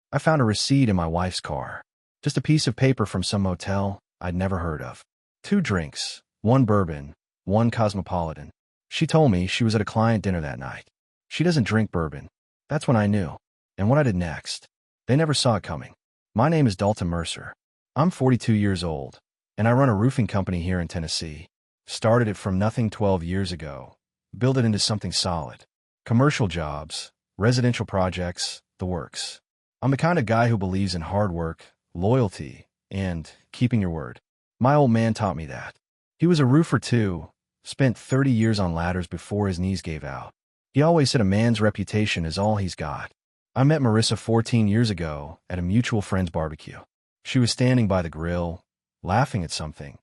I found a receipt in my wife's car. Just a piece of paper from some motel I'd never heard of. 2 drinks, 1 bourbon, 1 cosmopolitan. She told me she was at a client dinner that night. She doesn't drink bourbon. That's when I knew. And what I did next. They never saw it coming. My name is Dalton Mercer. I'm 42 years old, and I run a roofing company here in Tennessee. Started it from nothing 12 years ago. Built it into something solid. Commercial jobs, residential projects, the works. I'm the kind of guy who believes in hard work, loyalty, and keeping your word. My old man taught me that. He was a roofer too, spent 30 years on ladders before his knees gave out. He always said a man's reputation is all he's got. I met Marissa 14 years ago at a mutual friend's barbecue. She was standing by the grill, laughing at something,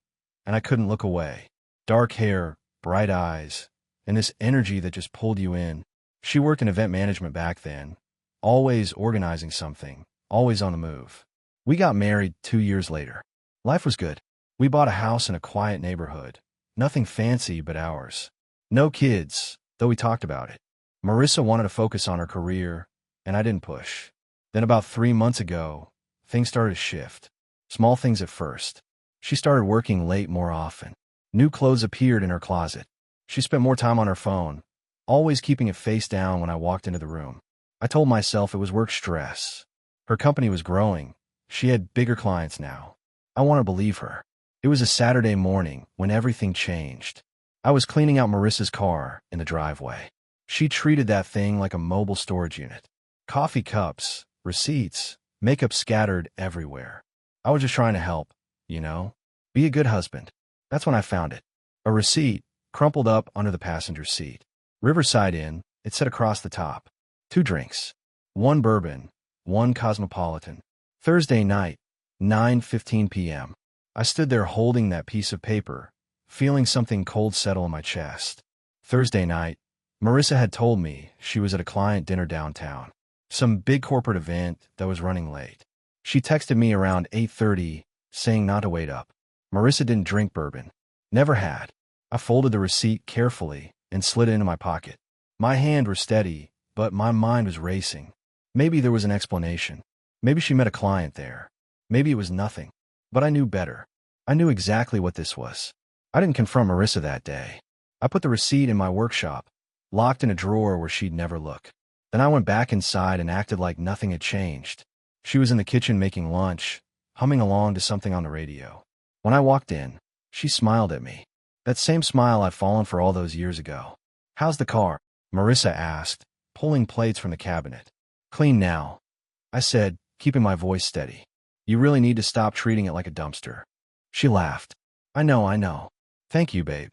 and I couldn't look away. Dark hair, bright eyes, and this energy that just pulled you in. She worked in event management back then, always organizing something, always on the move. We got married 2 years later. Life was good. We bought a house in a quiet neighborhood. Nothing fancy but ours. No kids, though we talked about it. Marissa wanted to focus on her career, and I didn't push. Then about 3 months ago, things started to shift. Small things at first. She started working late more often. New clothes appeared in her closet. She spent more time on her phone, always keeping it face down when I walked into the room. I told myself it was work stress. Her company was growing. She had bigger clients now. I want to believe her. It was a Saturday morning when everything changed. I was cleaning out Marissa's car in the driveway. She treated that thing like a mobile storage unit. Coffee cups, receipts, makeup scattered everywhere. I was just trying to help, you know? Be a good husband. That's when I found it. A receipt, crumpled up under the passenger seat. Riverside Inn, it said across the top. 2 drinks. 1 bourbon, 1 cosmopolitan. Thursday night, 9:15 p.m. I stood there holding that piece of paper, feeling something cold settle in my chest. Thursday night, Marissa had told me she was at a client dinner downtown. Some big corporate event that was running late. She texted me around 8:30, saying not to wait up. Marissa didn't drink bourbon. Never had. I folded the receipt carefully and slid it into my pocket. My hand was steady, but my mind was racing. Maybe there was an explanation. Maybe she met a client there. Maybe it was nothing. But I knew better. I knew exactly what this was. I didn't confront Marissa that day. I put the receipt in my workshop, locked in a drawer where she'd never look. Then I went back inside and acted like nothing had changed. She was in the kitchen making lunch, humming along to something on the radio. When I walked in, she smiled at me. That same smile I'd fallen for all those years ago. "How's the car?" Marissa asked, pulling plates from the cabinet. "Clean now," I said, keeping my voice steady. "You really need to stop treating it like a dumpster." She laughed. I know. Thank you, babe."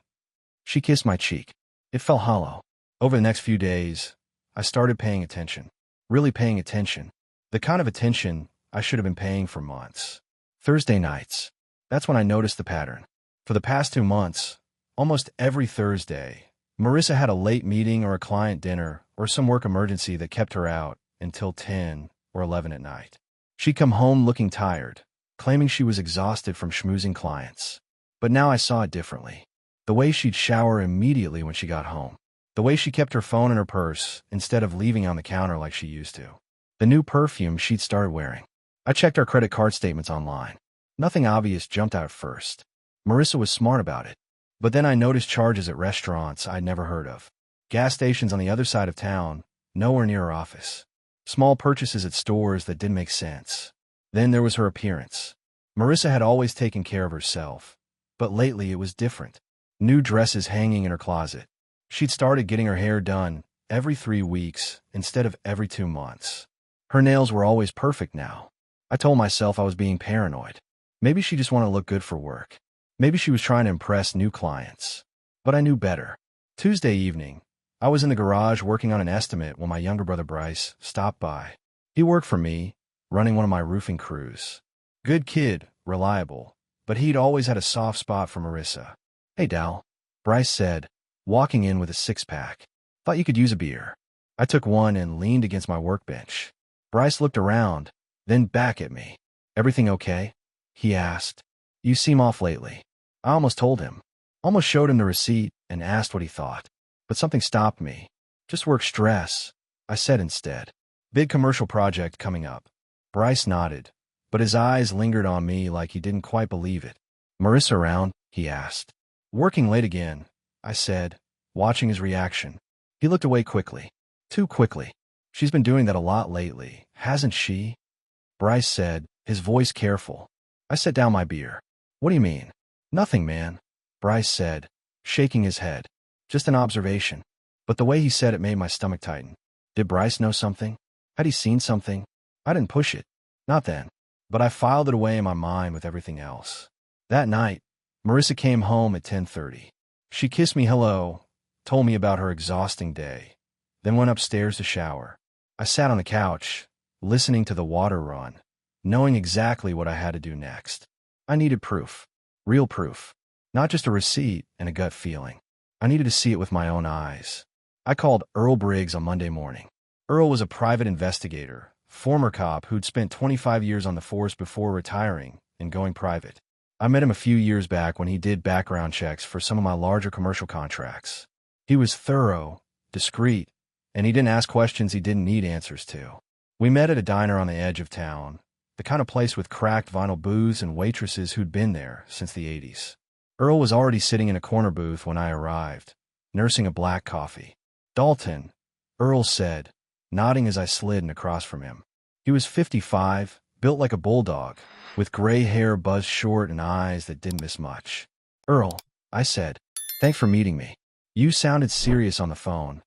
She kissed my cheek. It felt hollow. Over the next few days, I started paying attention. Really paying attention. The kind of attention I should have been paying for months. Thursday nights. That's when I noticed the pattern. For the past 2 months, almost every Thursday, Marissa had a late meeting or a client dinner or some work emergency that kept her out until 10 or 11 at night. She'd come home looking tired, claiming she was exhausted from schmoozing clients. But now I saw it differently. The way she'd shower immediately when she got home. The way she kept her phone in her purse instead of leaving on the counter like she used to. The new perfume she'd started wearing. I checked our credit card statements online. Nothing obvious jumped out at first. Marissa was smart about it. But then I noticed charges at restaurants I'd never heard of. Gas stations on the other side of town, nowhere near her office. Small purchases at stores that didn't make sense. Then there was her appearance. Marissa had always taken care of herself, but lately it was different. New dresses hanging in her closet. She'd started getting her hair done every 3 weeks instead of every 2 months. Her nails were always perfect now. I told myself I was being paranoid. Maybe she just wanted to look good for work. Maybe she was trying to impress new clients. But I knew better. Tuesday evening, I was in the garage working on an estimate when my younger brother Bryce stopped by. He worked for me, running one of my roofing crews. Good kid, reliable, but he'd always had a soft spot for Marissa. "Hey, Dal," Bryce said, walking in with a 6-pack. "Thought you could use a beer." I took one and leaned against my workbench. Bryce looked around, then back at me. "Everything okay?" he asked. "You seem off lately." I almost told him. Almost showed him the receipt and asked what he thought. But something stopped me. "Just work stress," I said instead. "Big commercial project coming up. Bryce nodded, but his eyes lingered on me like he didn't quite believe it. Marissa around? He asked. Working late again, I said, watching his reaction. He looked away quickly. Too quickly. She's been doing that a lot lately, hasn't she? Bryce said, his voice careful. I set down my beer. What do you mean? Nothing, man, Bryce said, shaking his head. Just an observation. But the way he said it made my stomach tighten. Did Bryce know something? Had he seen something? I didn't push it. Not then. But I filed it away in my mind with everything else. That night, Marissa came home at 10:30. She kissed me hello, told me about her exhausting day, then went upstairs to shower. I sat on the couch, listening to the water run, knowing exactly what I had to do next. I needed proof. Real proof. Not just a receipt and a gut feeling. I needed to see it with my own eyes. I called Earl Briggs on Monday morning. Earl was a private investigator, former cop who'd spent 25 years on the force before retiring and going private. I met him a few years back when he did background checks for some of my larger commercial contracts. He was thorough, discreet, and he didn't ask questions he didn't need answers to. We met at a diner on the edge of town, the kind of place with cracked vinyl booths and waitresses who'd been there since the 80s. Earl was already sitting in a corner booth when I arrived, nursing a black coffee. Dalton, Earl said, nodding as I slid in across from him. He was 55, built like a bulldog, with gray hair buzzed short and eyes that didn't miss much. Earl, I said, thanks for meeting me. You sounded serious on the phone,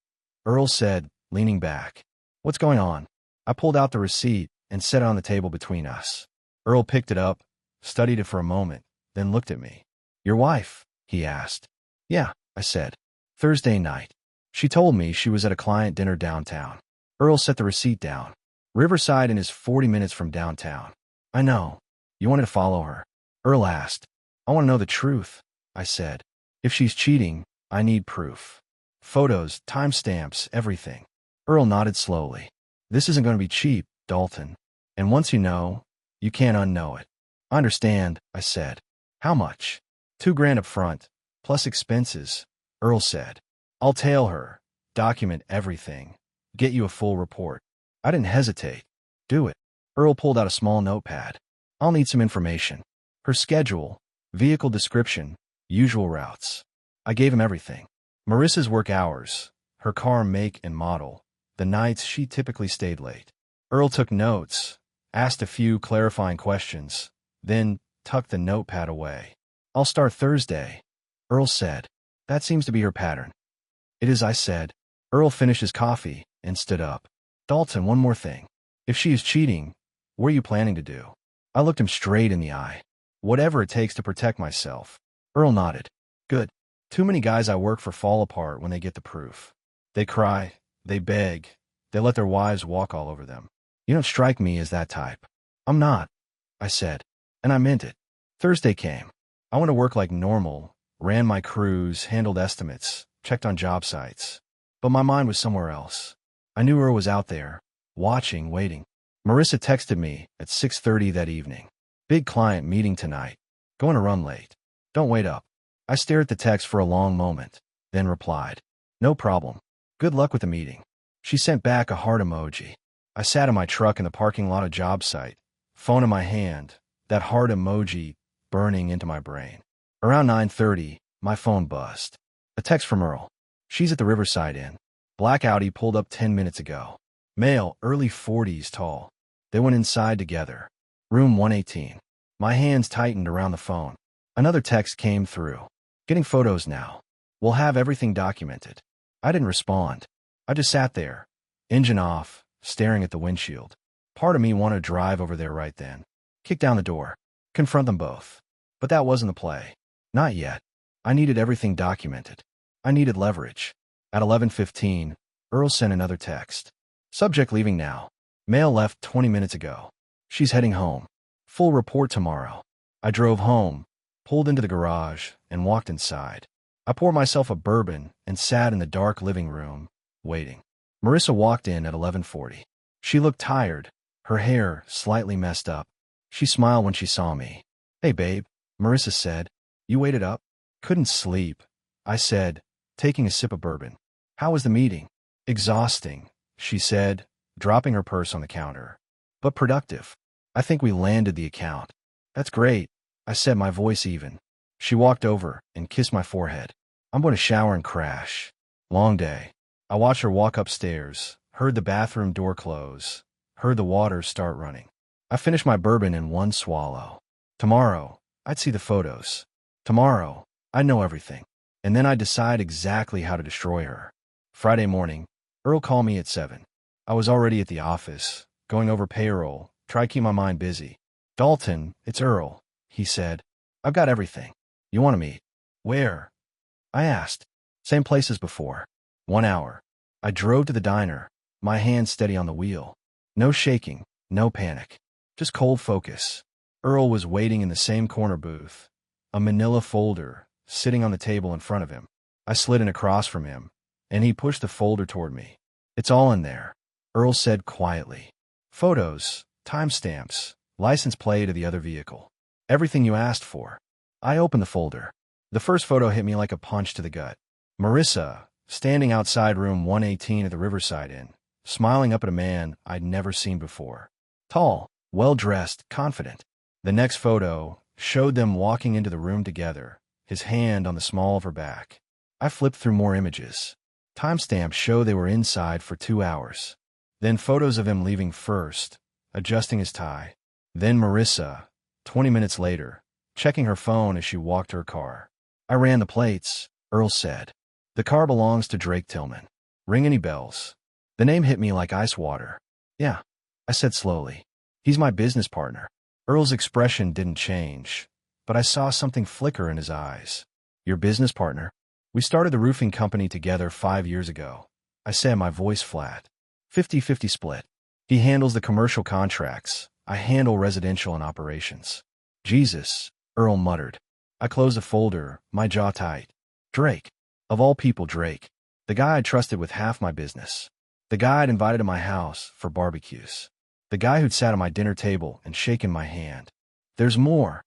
Earl said, leaning back. What's going on? I pulled out the receipt and set it on the table between us. Earl picked it up, studied it for a moment, then looked at me. Your wife? He asked. Yeah, I said. Thursday night. She told me she was at a client dinner downtown. Earl set the receipt down. Riverside is 40 minutes from downtown. I know. You wanted to follow her? Earl asked. I want to know the truth, I said. If she's cheating, I need proof. Photos, timestamps, everything. Earl nodded slowly. This isn't going to be cheap, Dalton. And once you know, you can't unknow it. I understand, I said. How much? $2,000 up front, plus expenses, Earl said. I'll tail her, document everything, get you a full report. I didn't hesitate. Do it. Earl pulled out a small notepad. I'll need some information. Her schedule, vehicle description, usual routes. I gave him everything. Marissa's work hours, her car make and model, the nights she typically stayed late. Earl took notes, asked a few clarifying questions, then tucked the notepad away. I'll start Thursday, Earl said. That seems to be her pattern. It is, I said. Earl finished his coffee and stood up. Dalton, one more thing. If she is cheating, what are you planning to do? I looked him straight in the eye. Whatever it takes to protect myself. Earl nodded. Good. Too many guys I work for fall apart when they get the proof. They cry, they beg, they let their wives walk all over them. You don't strike me as that type. I'm not, I said, and I meant it. Thursday came. I went to work like normal, ran my crews, handled estimates, checked on job sites. But my mind was somewhere else. I knew Earl was out there, watching, waiting. Marissa texted me at 6:30 that evening. Big client meeting tonight. Going to run late. Don't wait up. I stared at the text for a long moment, then replied, no problem. Good luck with the meeting. She sent back a heart emoji. I sat in my truck in the parking lot of job site, phone in my hand, that heart emoji burning into my brain. Around 9:30, my phone buzzed. A text from Earl. She's at the Riverside Inn. Black Audi pulled up 10 minutes ago. Male, early 40s tall. They went inside together. Room 118. My hands tightened around the phone. Another text came through. Getting photos now. We'll have everything documented. I didn't respond. I just sat there, engine off, staring at the windshield. Part of me wanted to drive over there right then. Kick down the door. Confront them both. But that wasn't the play. Not yet. I needed everything documented. I needed leverage. At 11:15, Earl sent another text. Subject leaving now. Mail left 20 minutes ago. She's heading home. Full report tomorrow. I drove home, pulled into the garage, and walked inside. I poured myself a bourbon and sat in the dark living room, waiting. Marissa walked in at 11:40. She looked tired, her hair slightly messed up. She smiled when she saw me. Hey, babe, Marissa said. You waited up? Couldn't sleep, I said, taking a sip of bourbon. How was the meeting? Exhausting, she said, dropping her purse on the counter. but productive. I think we landed the account. That's great, I said, my voice even. She walked over and kissed my forehead. I'm going to shower and crash. Long day. I watched her walk upstairs, heard the bathroom door close, heard the water start running. I finished my bourbon in one swallow. Tomorrow, I'd see the photos. Tomorrow, I'd know everything. And then I'd decide exactly how to destroy her. Friday morning, Earl called me at 7. I was already at the office, going over payroll, trying to keep my mind busy. Dalton, it's Earl, he said. I've got everything. You want to meet? Where? I asked. Same place as before. 1 hour. I drove to the diner, my hand steady on the wheel. No shaking, no panic. Just cold focus. Earl was waiting in the same corner booth, a manila folder sitting on the table in front of him. I slid in across from him, and he pushed the folder toward me. It's all in there, Earl said quietly. Photos, timestamps, license plate of the other vehicle. Everything you asked for. I opened the folder. The first photo hit me like a punch to the gut. Marissa, standing outside room 118 at the Riverside Inn, smiling up at a man I'd never seen before. Tall, well-dressed, confident. The next photo showed them walking into the room together, his hand on the small of her back. I flipped through more images. Timestamps show they were inside for 2 hours. Then photos of him leaving first, adjusting his tie. Then Marissa, 20 minutes later, checking her phone as she walked to her car. I ran the plates, Earl said. The car belongs to Drake Tillman. Ring any bells? The name hit me like ice water. Yeah, I said slowly. He's my business partner. Earl's expression didn't change, but I saw something flicker in his eyes. Your business partner? We started the roofing company together 5 years ago. I said, my voice flat. 50-50 split. He handles the commercial contracts. I handle residential and operations. Jesus, Earl muttered. I closed the folder, my jaw tight. Drake. Of all people, Drake. The guy I trusted with half my business. The guy I'd invited to my house for barbecues. The guy who'd sat at my dinner table and shaken my hand. There's more,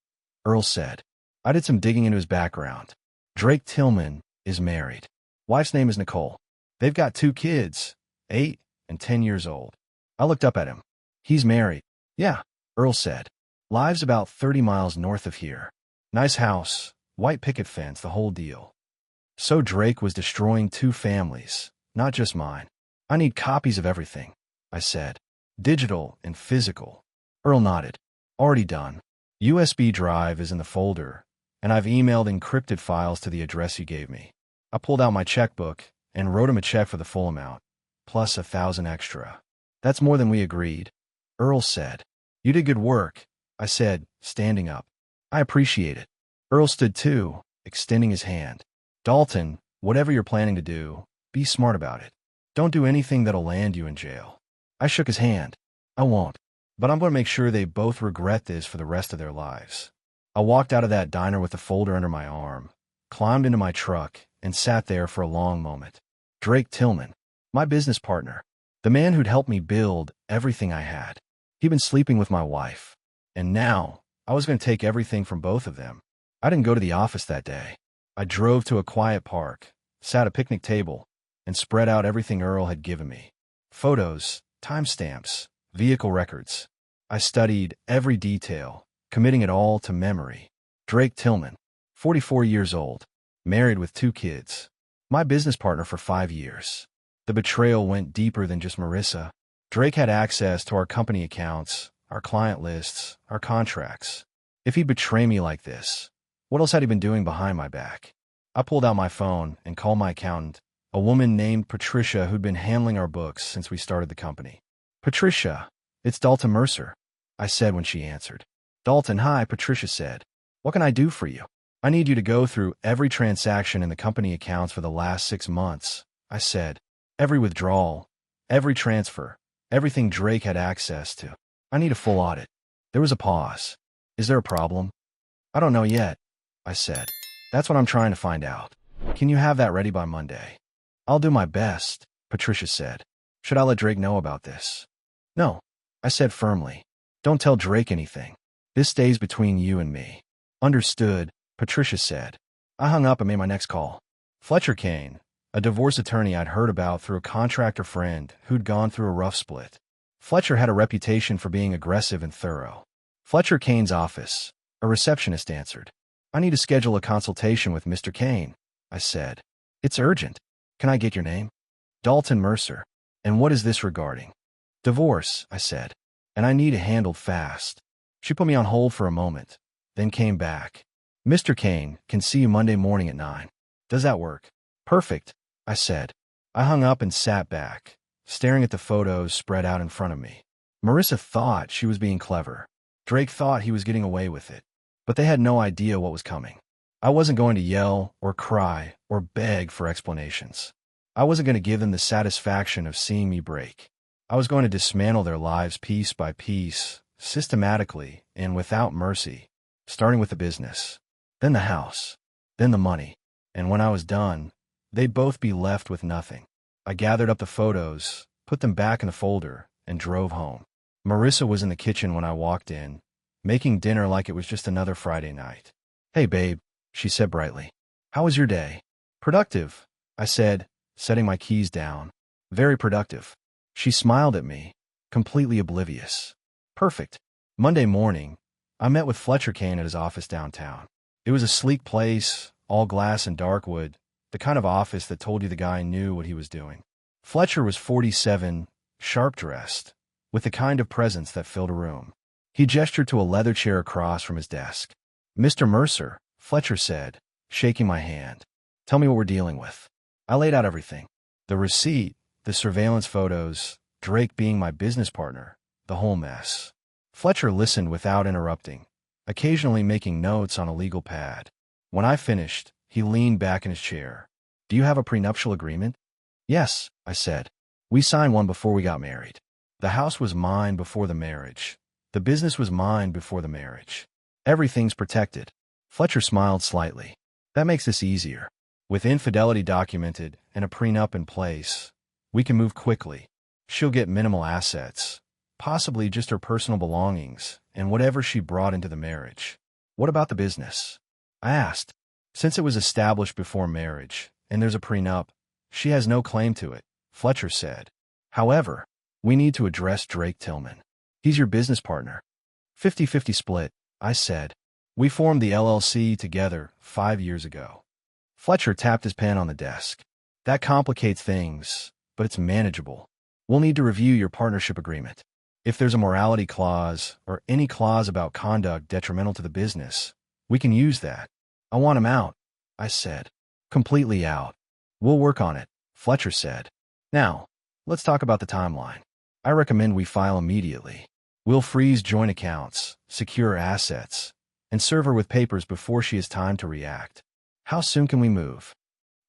Earl said. I did some digging into his background. Drake Tillman is married. Wife's name is Nicole. They've got 2 kids, 8 and 10 years old. I looked up at him. He's married. Yeah, Earl said. Lives about 30 miles north of here. Nice house, white picket fence, the whole deal. So Drake was destroying 2 families, not just mine. I need copies of everything, I said. Digital and physical. Earl nodded. Already done. USB drive is in the folder, and I've emailed encrypted files to the address you gave me. I pulled out my checkbook and wrote him a check for the full amount, plus 1,000 extra. That's more than we agreed, Earl said. You did good work, I said, standing up. I appreciate it. Earl stood too, extending his hand. Dalton, whatever you're planning to do, be smart about it. Don't do anything that'll land you in jail. I shook his hand. I won't. But I'm going to make sure they both regret this for the rest of their lives. I walked out of that diner with the folder under my arm, climbed into my truck, and sat there for a long moment. Drake Tillman, my business partner, the man who'd helped me build everything I had. He'd been sleeping with my wife. And now, I was going to take everything from both of them. I didn't go to the office that day. I drove to a quiet park, sat at a picnic table, and spread out everything Earl had given me. Photos, timestamps, vehicle records. I studied every detail, committing it all to memory. Drake Tillman, 44 years old, married with 2 kids. My business partner for 5 years. The betrayal went deeper than just Marissa. Drake had access to our company accounts, our client lists, our contracts. If he'd betray me like this, what else had he been doing behind my back? I pulled out my phone and called my accountant, a woman named Patricia who'd been handling our books since we started the company. Patricia, it's Dalton Mercer, I said when she answered. Dalton, hi, Patricia said. What can I do for you? I need you to go through every transaction in the company accounts for the last 6 months, I said. Every withdrawal, every transfer, everything Drake had access to. I need a full audit. There was a pause. Is there a problem? I don't know yet, I said. That's what I'm trying to find out. Can you have that ready by Monday? I'll do my best, Patricia said. Should I let Drake know about this? No, I said firmly. Don't tell Drake anything. This stays between you and me. Understood, Patricia said. I hung up and made my next call. Fletcher Kane, a divorce attorney I'd heard about through a contractor friend who'd gone through a rough split. Fletcher had a reputation for being aggressive and thorough. Fletcher Kane's office, a receptionist answered. I need to schedule a consultation with Mr. Kane, I said. It's urgent. Can I get your name? Dalton Mercer. And what is this regarding? Divorce, I said. And I need it handled fast. She put me on hold for a moment, then came back. Mr. Kane can see you Monday morning at 9. Does that work? Perfect, I said. I hung up and sat back, staring at the photos spread out in front of me. Marissa thought she was being clever. Drake thought he was getting away with it. But they had no idea what was coming. I wasn't going to yell or cry or beg for explanations. I wasn't going to give them the satisfaction of seeing me break. I was going to dismantle their lives piece by piece, systematically and without mercy, starting with the business, then the house, then the money. And when I was done, they'd both be left with nothing. I gathered up the photos, put them back in the folder, and drove home. Marissa was in the kitchen when I walked in, making dinner like it was just another Friday night. Hey, babe, she said brightly. How was your day? Productive, I said, setting my keys down. Very productive. She smiled at me, completely oblivious. Perfect. Monday morning, I met with Fletcher Kane at his office downtown. It was a sleek place, all glass and dark wood, the kind of office that told you the guy knew what he was doing. Fletcher was 47, sharp-dressed, with the kind of presence that filled a room. He gestured to a leather chair across from his desk. Mr. Mercer, Fletcher said, shaking my hand. Tell me what we're dealing with. I laid out everything. The receipt, the surveillance photos, Drake being my business partner, the whole mess. Fletcher listened without interrupting, occasionally making notes on a legal pad. When I finished, he leaned back in his chair. Do you have a prenuptial agreement? Yes, I said. We signed one before we got married. The house was mine before the marriage. The business was mine before the marriage. Everything's protected. Fletcher smiled slightly. That makes this easier. With infidelity documented and a prenup in place, we can move quickly. She'll get minimal assets, possibly just her personal belongings and whatever she brought into the marriage. What about the business? I asked. Since it was established before marriage and there's a prenup, she has no claim to it, Fletcher said. However, we need to address Drake Tillman. He's your business partner. 50-50 split, I said. We formed the LLC together 5 years ago. Fletcher tapped his pen on the desk. That complicates things, but it's manageable. We'll need to review your partnership agreement. If there's a morality clause or any clause about conduct detrimental to the business, we can use that. I want him out, I said. Completely out. We'll work on it, Fletcher said. Now, let's talk about the timeline. I recommend we file immediately. We'll freeze joint accounts, secure assets, and serve her with papers before she has time to react. How soon can we move?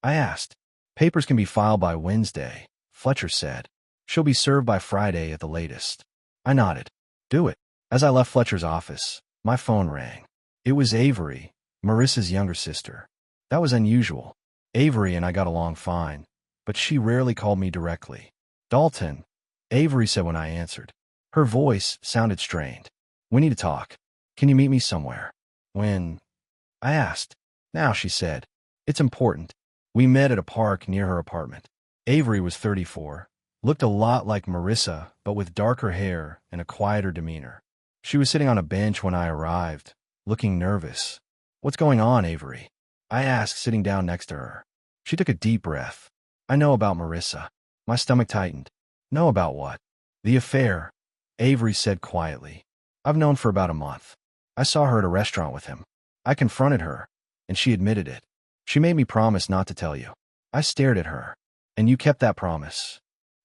I asked. Papers can be filed by Wednesday, Fletcher said. She'll be served by Friday at the latest. I nodded. Do it. As I left Fletcher's office, my phone rang. It was Avery, Marissa's younger sister. That was unusual. Avery and I got along fine, but she rarely called me directly. Dalton, Avery said when I answered. Her voice sounded strained. We need to talk. Can you meet me somewhere? When? I asked. Now, she said. It's important. We met at a park near her apartment. Avery was 34, looked a lot like Marissa, but with darker hair and a quieter demeanor. She was sitting on a bench when I arrived, looking nervous. What's going on, Avery? I asked, sitting down next to her. She took a deep breath. I know about Marissa. My stomach tightened. Know about what? The affair, Avery said quietly. I've known for about a month. I saw her at a restaurant with him. I confronted her, and she admitted it. She made me promise not to tell you. I stared at her. And you kept that promise.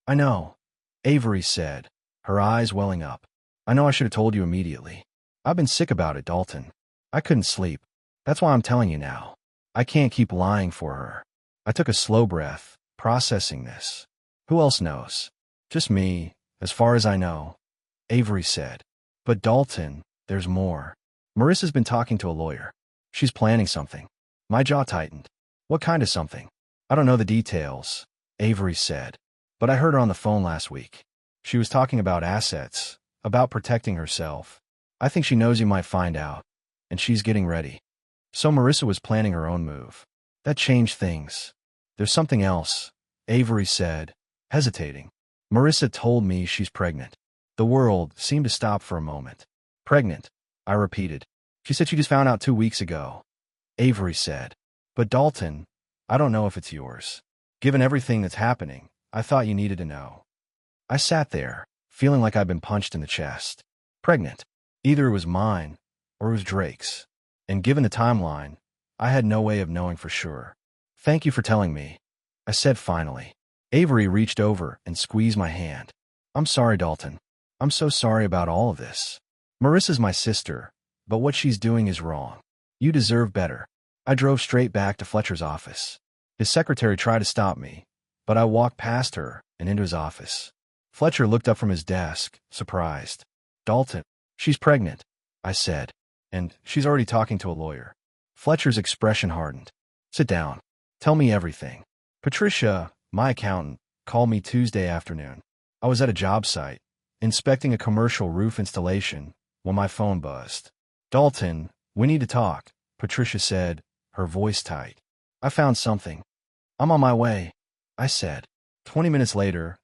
I know, Avery said, her eyes welling up. I know I should have told you immediately. I've been sick about it, Dalton. I couldn't sleep. That's why I'm telling you now. I can't keep lying for her. I took a slow breath, processing this. Who else knows? Just me, as far as I know, Avery said. But Dalton, there's more. Marissa's been talking to a lawyer. She's planning something. My jaw tightened. What kind of something? I don't know the details, Avery said. But I heard her on the phone last week. She was talking about assets, about protecting herself. I think she knows you might find out, and she's getting ready. So Marissa was planning her own move. That changed things. There's something else, Avery said, hesitating. Marissa told me she's pregnant. The world seemed to stop for a moment. Pregnant, I repeated. She said she just found out 2 weeks ago. Avery said. But Dalton, I don't know if it's yours. Given everything that's happening, I thought you needed to know. I sat there, feeling like I'd been punched in the chest. Pregnant. Either it was mine, or it was Drake's. And given the timeline, I had no way of knowing for sure. Thank you for telling me, I said finally. Avery reached over and squeezed my hand. I'm sorry, Dalton. I'm so sorry about all of this. Marissa's my sister, but what she's doing is wrong. You deserve better. I drove straight back to Fletcher's office. His secretary tried to stop me, but I walked past her and into his office. Fletcher looked up from his desk, surprised. Dalton, she's pregnant, I said, and she's already talking to a lawyer. Fletcher's expression hardened. Sit down. Tell me everything. Patricia, my accountant, called me Tuesday afternoon. I was at a job site, inspecting a commercial roof installation, when my phone buzzed. Dalton, we need to talk, Patricia said, her voice tight. I found something. I'm on my way, I said. 20 minutes later,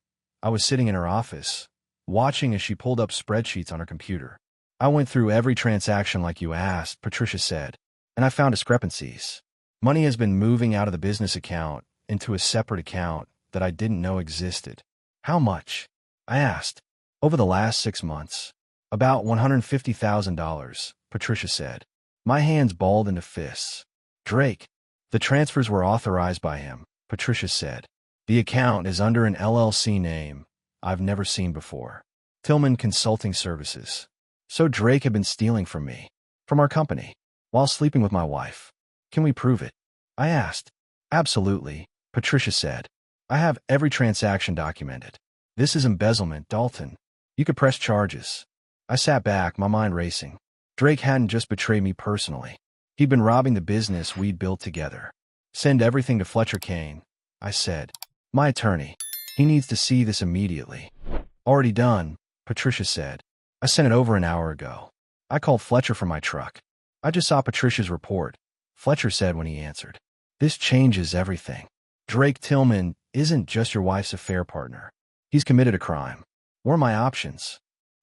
I was sitting in her office, watching as she pulled up spreadsheets on her computer. I went through every transaction like you asked, Patricia said, and I found discrepancies. Money has been moving out of the business account into a separate account that I didn't know existed. How much? I asked. Over the last 6 months. About $150,000, Patricia said. My hands balled into fists. Drake. The transfers were authorized by him, Patricia said. The account is under an LLC name I've never seen before. Tillman Consulting Services. So Drake had been stealing from me, from our company, while sleeping with my wife. Can we prove it? I asked. Absolutely, Patricia said. I have every transaction documented. This is embezzlement, Dalton. You could press charges. I sat back, my mind racing. Drake hadn't just betrayed me personally. He'd been robbing the business we'd built together. Send everything to Fletcher Kane, I said. My attorney. He needs to see this immediately. Already done, Patricia said. I sent it over an hour ago. I called Fletcher from my truck. I just saw Patricia's report, Fletcher said when he answered. This changes everything. Drake Tillman isn't just your wife's affair partner. He's committed a crime. What are my options?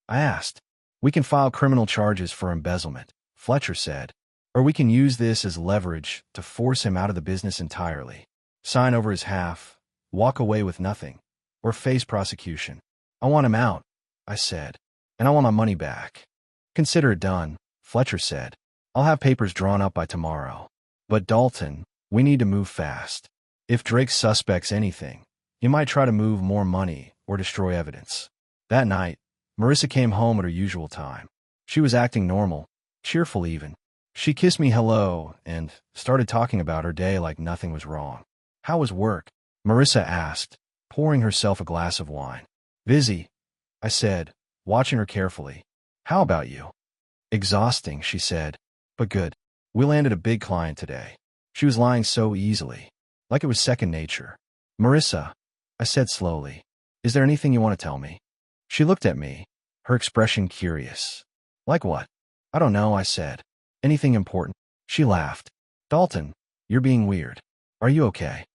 I asked. We can file criminal charges for embezzlement, Fletcher said. Or we can use this as leverage to force him out of the business entirely. Sign over his half, walk away with nothing, or face prosecution. I want him out, I said. And I want my money back. Consider it done, Fletcher said. I'll have papers drawn up by tomorrow. But Dalton, we need to move fast. If Drake suspects anything, he might try to move more money or destroy evidence. That night, Marissa came home at her usual time. She was acting normal, cheerful even. She kissed me hello and started talking about her day like nothing was wrong. How was work? Marissa asked, pouring herself a glass of wine. Busy, I said, watching her carefully. How about you? Exhausting, she said, but good. We landed a big client today. She was lying so easily, like it was second nature. Marissa, I said slowly, is there anything you want to tell me? She looked at me, her expression curious. Like what? I don't know, I said. Anything important? She laughed. Dalton, you're being weird. Are you okay?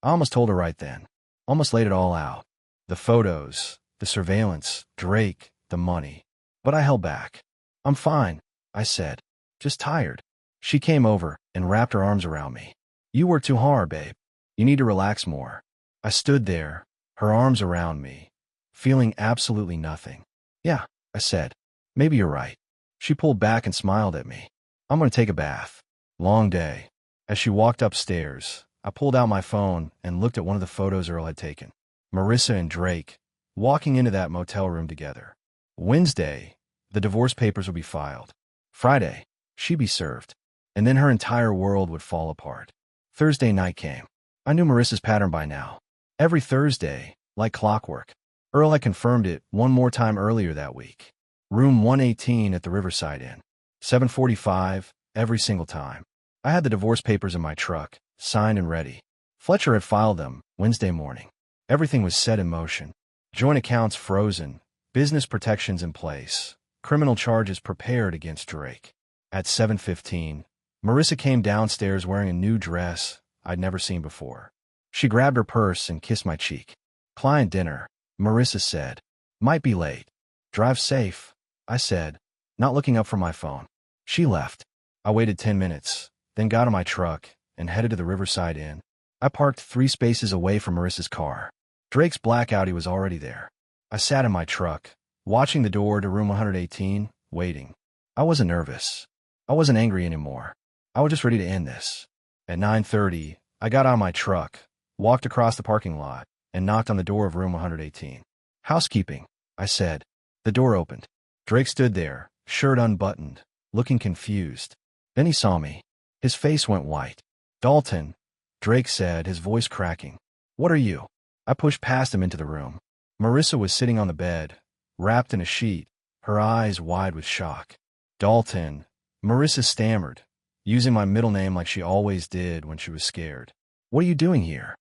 I almost told her right then. Almost laid it all out. The photos, the surveillance, Drake, the money. But I held back. I'm fine, I said. Just tired. She came over and wrapped her arms around me. You work too hard, babe. You need to relax more. I stood there, her arms around me, feeling absolutely nothing. Yeah, I said. Maybe you're right. She pulled back and smiled at me. I'm going to take a bath. Long day. As she walked upstairs, I pulled out my phone and looked at one of the photos Earl had taken. Marissa and Drake, walking into that motel room together. Wednesday, the divorce papers would be filed. Friday, she'd be served. And then her entire world would fall apart. Thursday night came. I knew Marissa's pattern by now. Every Thursday, like clockwork. Earl had confirmed it one more time earlier that week. Room 118 at the Riverside Inn. 7:45, every single time. I had the divorce papers in my truck, signed and ready. Fletcher had filed them Wednesday morning. Everything was set in motion. Joint accounts frozen, business protections in place, criminal charges prepared against Drake. At 7:15, Marissa came downstairs wearing a new dress I'd never seen before. She grabbed her purse and kissed my cheek. Client dinner, Marissa said. Might be late. Drive safe, I said, not looking up from my phone. She left. I waited 10 minutes, then got in my truck and headed to the Riverside Inn. I parked 3 spaces away from Marissa's car. Drake's black Audi was already there. I sat in my truck, watching the door to room 118, waiting. I wasn't nervous. I wasn't angry anymore. I was just ready to end this. At 9:30, I got out of my truck, walked across the parking lot, and knocked on the door of room 118. Housekeeping, I said. The door opened. Drake stood there, shirt unbuttoned, looking confused. Then he saw me. His face went white. Dalton, Drake said, his voice cracking. What are you? I pushed past him into the room. Marissa was sitting on the bed, wrapped in a sheet, her eyes wide with shock. Dalton, Marissa stammered, using my middle name like she always did when she was scared. What are you doing here?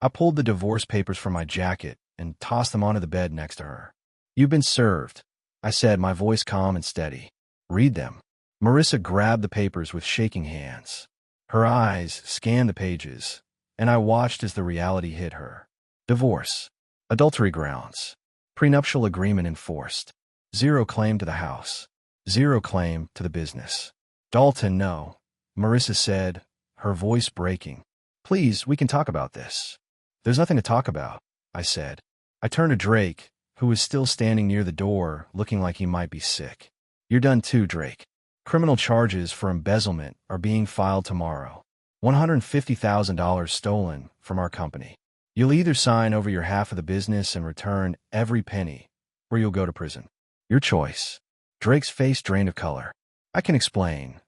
I pulled the divorce papers from my jacket and tossed them onto the bed next to her. You've been served, I said, my voice calm and steady. Read them. Marissa grabbed the papers with shaking hands. Her eyes scanned the pages, and I watched as the reality hit her. Divorce. Adultery grounds. Prenuptial agreement enforced. 0 claim to the house. 0 claim to the business. Dalton, no, Marissa said, her voice breaking. Please, we can talk about this. There's nothing to talk about, I said. I turned to Drake, who was still standing near the door, looking like he might be sick. You're done too, Drake. Criminal charges for embezzlement are being filed tomorrow. $150,000 stolen from our company. You'll either sign over your half of the business and return every penny, or you'll go to prison. Your choice. Drake's face drained of color. I can explain.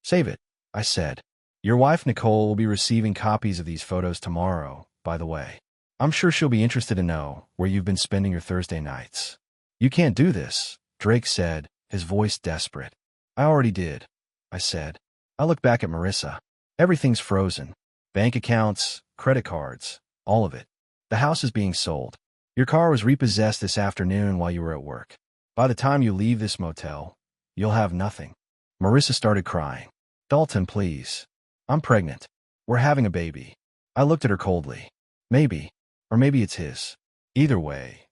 Save it, I said. Your wife, Nicole, will be receiving copies of these photos tomorrow, by the way. I'm sure she'll be interested to know where you've been spending your Thursday nights. You can't do this, Drake said, his voice desperate. I already did, I said. I looked back at Marissa. Everything's frozen. Bank accounts, credit cards, all of it. The house is being sold. Your car was repossessed this afternoon while you were at work. By the time you leave this motel, you'll have nothing. Marissa started crying. Dalton, please. I'm pregnant. We're having a baby. I looked at her coldly. Maybe. Or maybe it's his. Either way,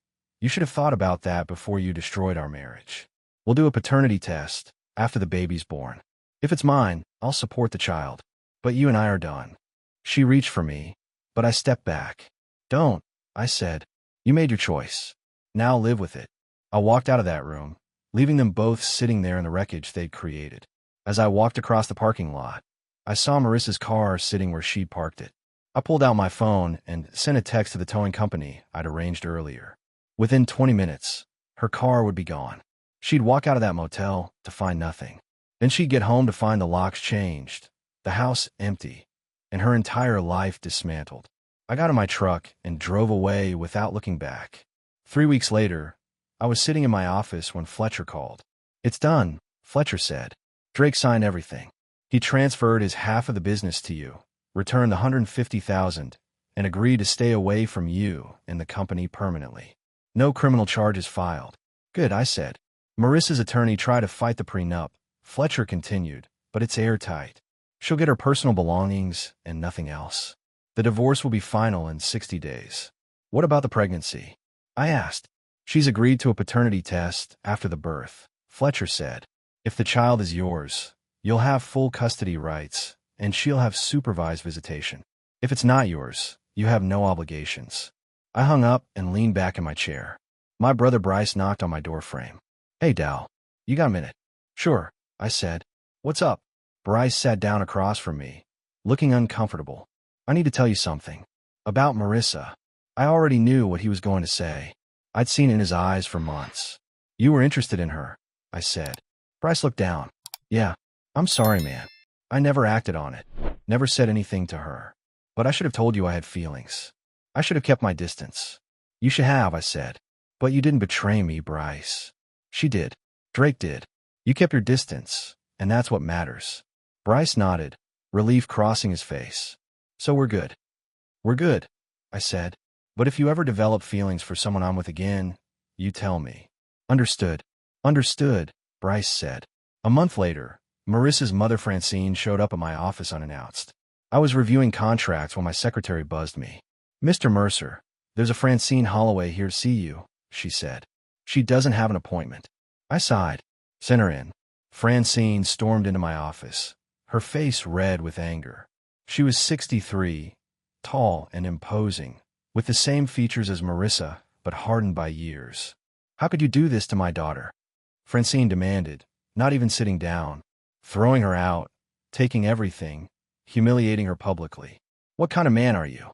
you should have thought about that before you destroyed our marriage. We'll do a paternity test after the baby's born. If it's mine, I'll support the child. But you and I are done. She reached for me, but I stepped back. Don't, I said. You made your choice. Now live with it. I walked out of that room, leaving them both sitting there in the wreckage they'd created. As I walked across the parking lot, I saw Marissa's car sitting where she'd parked it. I pulled out my phone and sent a text to the towing company I'd arranged earlier. Within 20 minutes, her car would be gone. She'd walk out of that motel to find nothing. Then she'd get home to find the locks changed, the house empty, and her entire life dismantled. I got in my truck and drove away without looking back. 3 weeks later, I was sitting in my office when Fletcher called. It's done, Fletcher said. Drake signed everything. He transferred his half of the business to you, returned the $150,000, and agreed to stay away from you and the company permanently. No criminal charges filed. Good, I said. Marissa's attorney tried to fight the prenup, Fletcher continued, but it's airtight. She'll get her personal belongings and nothing else. The divorce will be final in 60 days. What about the pregnancy? I asked. She's agreed to a paternity test after the birth, Fletcher said. If the child is yours, you'll have full custody rights, and she'll have supervised visitation. If it's not yours, you have no obligations. I hung up and leaned back in my chair. My brother Bryce knocked on my doorframe. Hey, Dal, you got a minute? Sure, I said. What's up? Bryce sat down across from me, looking uncomfortable. I need to tell you something. About Marissa. I already knew what he was going to say. I'd seen it in his eyes for months. You were interested in her, I said. Bryce looked down. Yeah, I'm sorry, man. I never acted on it. Never said anything to her. But I should have told you I had feelings. I should have kept my distance. You should have, I said. But you didn't betray me, Bryce. She did. Drake did. You kept your distance, and that's what matters. Bryce nodded, relief crossing his face. So we're good. We're good, I said. But if you ever develop feelings for someone I'm with again, you tell me. Understood. Understood, Bryce said. A month later, Marissa's mother Francine showed up at my office unannounced. I was reviewing contracts when my secretary buzzed me. Mr. Mercer, there's a Francine Holloway here to see you, she said. She doesn't have an appointment. I sighed. Send her in. Francine stormed into my office, her face red with anger. She was 63, tall and imposing, with the same features as Marissa, but hardened by years. How could you do this to my daughter? Francine demanded, not even sitting down, throwing her out, taking everything, humiliating her publicly. What kind of man are you?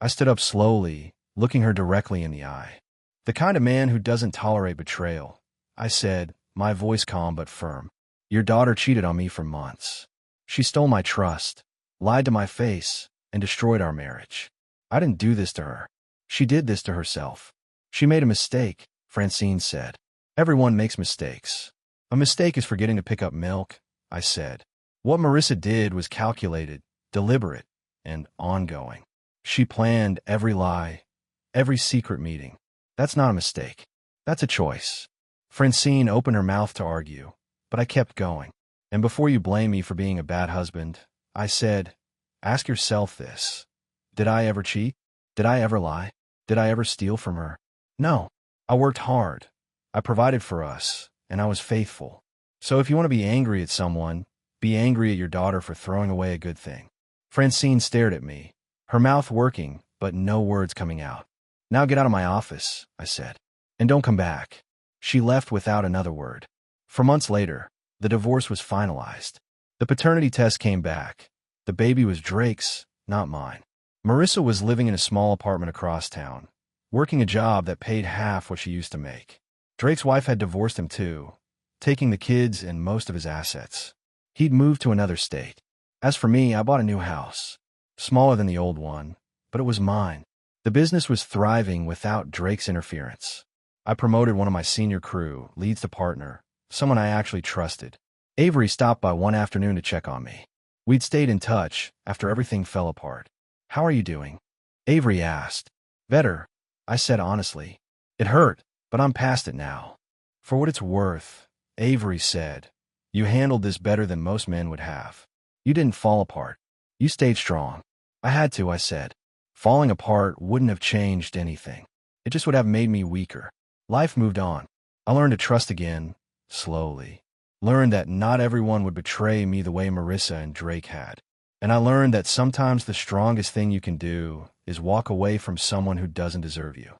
I stood up slowly, looking her directly in the eye. The kind of man who doesn't tolerate betrayal. I said, my voice calm but firm. Your daughter cheated on me for months. She stole my trust, lied to my face, and destroyed our marriage. I didn't do this to her. She did this to herself. She made a mistake, Francine said. Everyone makes mistakes. A mistake is forgetting to pick up milk, I said. What Marissa did was calculated, deliberate, and ongoing. She planned every lie, every secret meeting. That's not a mistake. That's a choice. Francine opened her mouth to argue, but I kept going. And before you blame me for being a bad husband, I said, ask yourself this. Did I ever cheat? Did I ever lie? Did I ever steal from her? No. I worked hard. I provided for us, and I was faithful. So if you want to be angry at someone, be angry at your daughter for throwing away a good thing. Francine stared at me, her mouth working, but no words coming out. Now get out of my office, I said. And don't come back. She left without another word. For months later, the divorce was finalized. The paternity test came back. The baby was Drake's, not mine. Marissa was living in a small apartment across town, working a job that paid half what she used to make. Drake's wife had divorced him too, taking the kids and most of his assets. He'd moved to another state. As for me, I bought a new house, smaller than the old one, but it was mine. The business was thriving without Drake's interference. I promoted one of my senior crew, leads to partner, someone I actually trusted. Avery stopped by one afternoon to check on me. We'd stayed in touch after everything fell apart. How are you doing? Avery asked. Better, I said honestly. It hurt, but I'm past it now. For what it's worth, Avery said, you handled this better than most men would have. You didn't fall apart. You stayed strong. I had to, I said. Falling apart wouldn't have changed anything. It just would have made me weaker. Life moved on. I learned to trust again, slowly. Learned that not everyone would betray me the way Marissa and Drake had. And I learned that sometimes the strongest thing you can do is walk away from someone who doesn't deserve you.